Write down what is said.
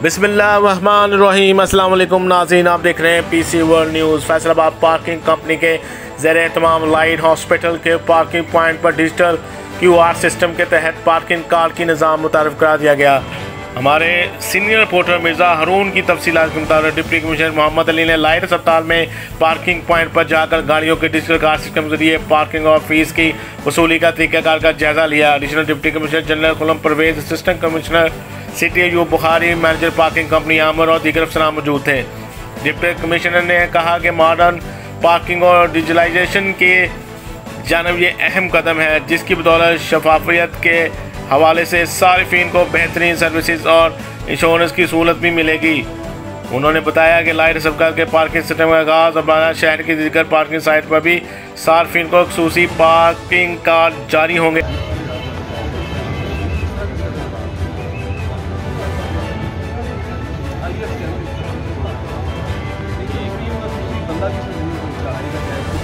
बिस्मिल्लाहिर्रहमानिर्रहीम। अस्सलाम वालेकुम नाज़रीन, आप देख रहे हैं PC world news. Faisalabad parking company के ज़ेरे तमाम लाइट हॉस्पिटल के पार्किंग पॉइंट पर डिजिटल QR सिस्टम के तहत पार्किंग कार्ड की निज़ाम मुतारफ़ करा दिया गया। हमारे सीनियर रिपोर्टर मिर्ज़ा हारून की तफसीलात के मुताबिक डिप्टी कमिश्नर मोहम्मद अली ने लाइट अस्पताल में पार्किंग पॉइंट पर जाकर गाड़ियों के डिजिटल कार्ड सिस्टम के जरिए पार्किंग और फीस की वसूली का तरीक़ाकार का जायज़ा लिया। Additional deputy commissioner general Ghulam Parvez, assistant commissioner city Ayub Bukhari, manager parking company Amar और दीगर अफसरान मौजूद थे। डिप्टी कमिश्नर ने कहा कि मॉडर्न पार्किंग और डिजिटलाइजेशन के जानब ये अहम कदम है, जिसकी बदौलत शफाफियत के हवाले से सारिफिन को बेहतरीन सर्विसेज और इंश्योरेंस की सहूलत भी मिलेगी। उन्होंने बताया कि लाइट अस्पताल के पार्किंग सिस्टम का आगाज़ और शहर की दीगर पार्किंग साइट पर भी सारिफिन को खुसूसी पार्किंग कार्ड जारी होंगे। बंदा भी